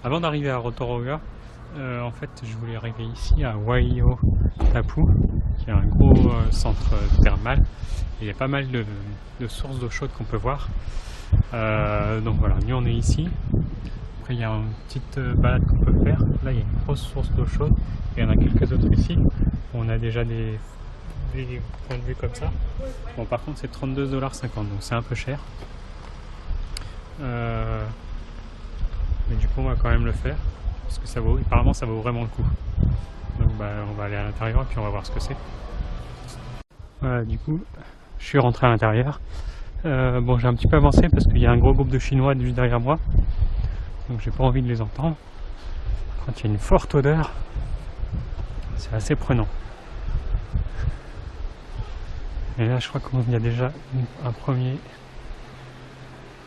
Avant d'arriver à Rotorua, en fait, je voulais arriver ici à Waiotapu, qui est un gros centre thermal. Et il y a pas mal de sources d'eau chaude qu'on peut voir. Donc voilà, nous on est ici. Après, il y a une petite balade qu'on peut faire. Là, il y a une grosse source d'eau chaude. Et il y en a quelques autres ici. On a déjà des points de vue comme ça. Bon, par contre, c'est 32,50 $, donc c'est un peu cher. Mais du coup, on va quand même le faire. Parce que ça vaut, apparemment, ça vaut vraiment le coup. Donc, bah, on va aller à l'intérieur et puis on va voir ce que c'est. Voilà, du coup, je suis rentré à l'intérieur. Bon, j'ai un petit peu avancé parce qu'il y a un gros groupe de Chinois juste derrière moi. Donc, j'ai pas envie de les entendre. Quand il y a une forte odeur, c'est assez prenant. Et là, je crois qu'il y a déjà un premier.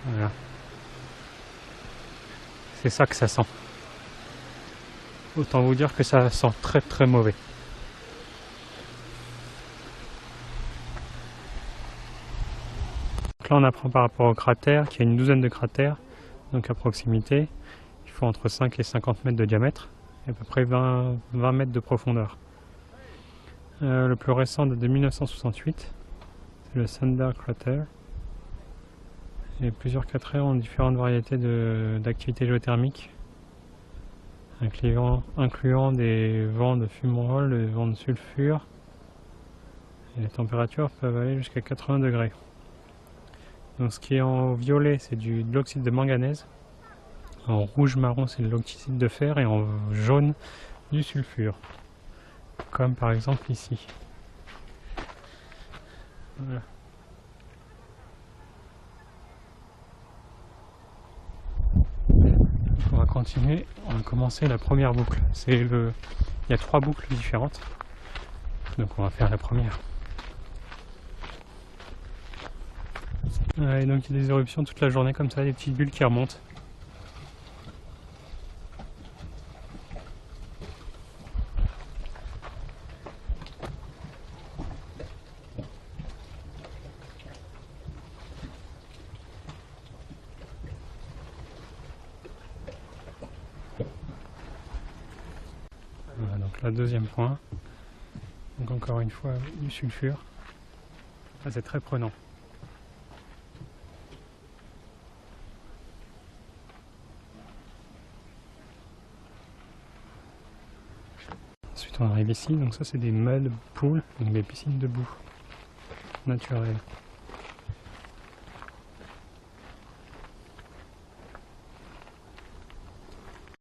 Voilà. C'est ça que ça sent. Autant vous dire que ça sent très très mauvais. Donc là, on apprend par rapport au cratère qu'il y a une douzaine de cratères, donc à proximité. Il faut entre 5 et 50 mètres de diamètre et à peu près 20 mètres de profondeur. Le plus récent date de 1968, c'est le Thunder Crater. Et plusieurs cratères ont différentes variétés d'activités géothermiques, incluant des vents de fumerolles, des vents de sulfure. Et les températures peuvent aller jusqu'à 80 degrés. Donc ce qui est en violet, c'est de l'oxyde de manganèse. En rouge-marron, c'est de l'oxyde de fer. Et en jaune, du sulfure. Comme par exemple ici. Voilà. On va continuer, on va commencer la première boucle. Il y a 3 boucles différentes. Donc on va faire la première. Et donc il y a des éruptions toute la journée comme ça, des petites bulles qui remontent. Voilà, donc là, deuxième point. Donc encore une fois du sulfure. Ah, c'est très prenant. Ensuite on arrive ici, donc ça c'est des mud pools, donc des piscines de boue naturelles.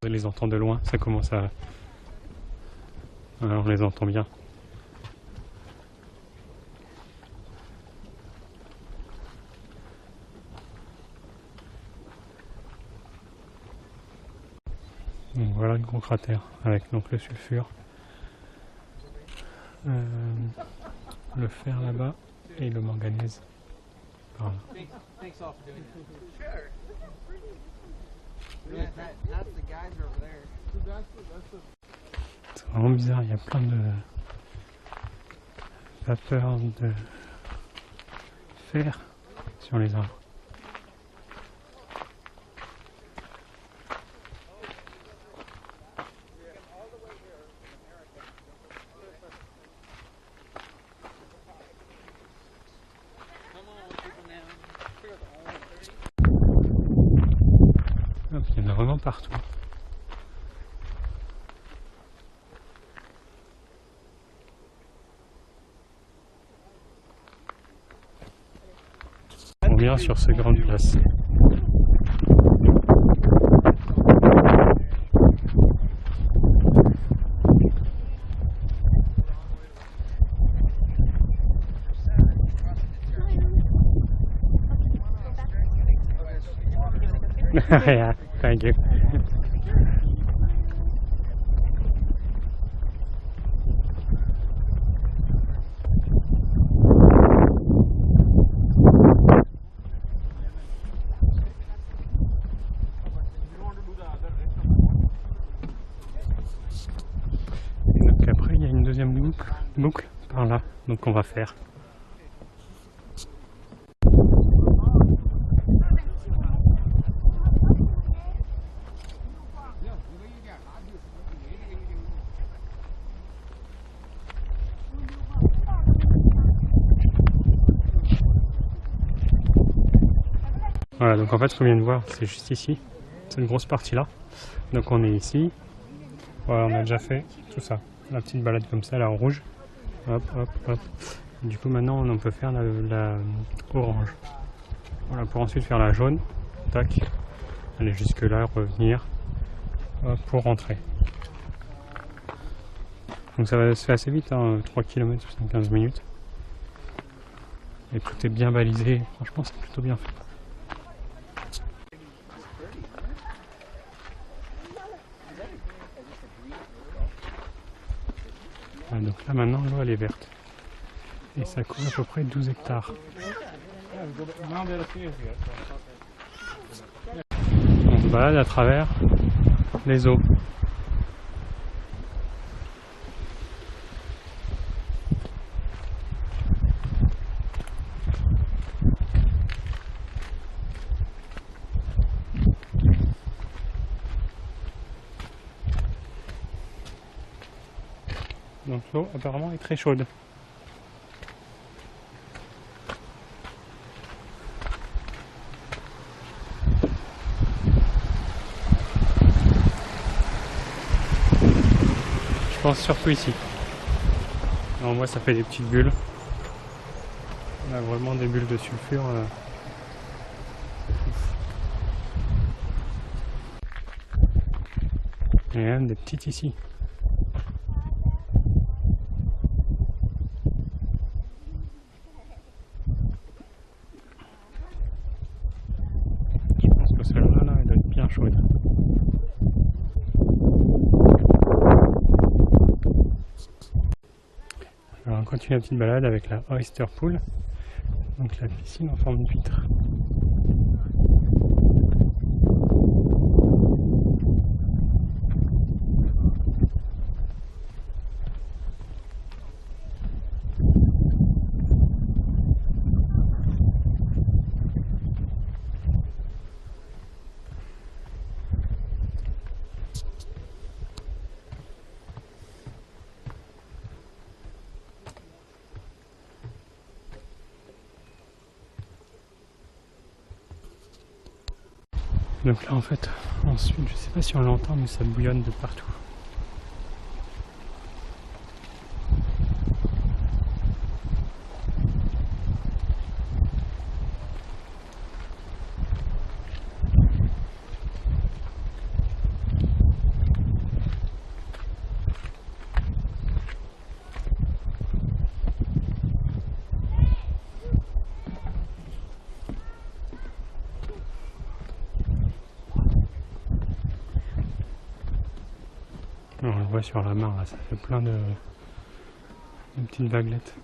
On les entend de loin, ça commence à... Voilà, on les entend bien. Donc voilà le gros cratère avec donc le sulfure, le fer là-bas et le manganèse par là. C'est vraiment bizarre, il y a plein de vapeur de fer sur les arbres. Hop, il y en a vraiment partout. On vient sur ce grand glace. Yeah, thank you. Donc après il y a une deuxième boucle par là, donc on va faire. Voilà, donc en fait, ce qu'on vient de voir, c'est juste ici, cette grosse partie-là. Donc on est ici. Voilà, on a déjà fait tout ça. La petite balade comme ça, là en rouge. Hop, hop, hop. Du coup, maintenant, on peut faire la orange. Voilà, pour ensuite faire la jaune. Tac. Aller jusque là, revenir. Hop, pour rentrer. Donc ça va se faire assez vite, hein, 3 km, 15 minutes. Et tout est bien balisé. Franchement, c'est plutôt bien fait. Voilà, donc là, maintenant, l'eau, elle est verte. Et ça couvre à peu près 12 hectares. On se balade à travers les eaux. Donc l'eau apparemment est très chaude. Je pense surtout ici. On voit ça fait des petites bulles. On a vraiment des bulles de sulfure. Il y a même des petites ici. Je pense que celle-là, là, elle doit être bien chaude. Alors on continue la petite balade avec la Oyster Pool, donc la piscine en forme d'huître. Donc là en fait, ensuite, je sais pas si on l'entend, mais ça bouillonne de partout. On le voit sur la mare, là, ça fait plein de petites vaguelettes.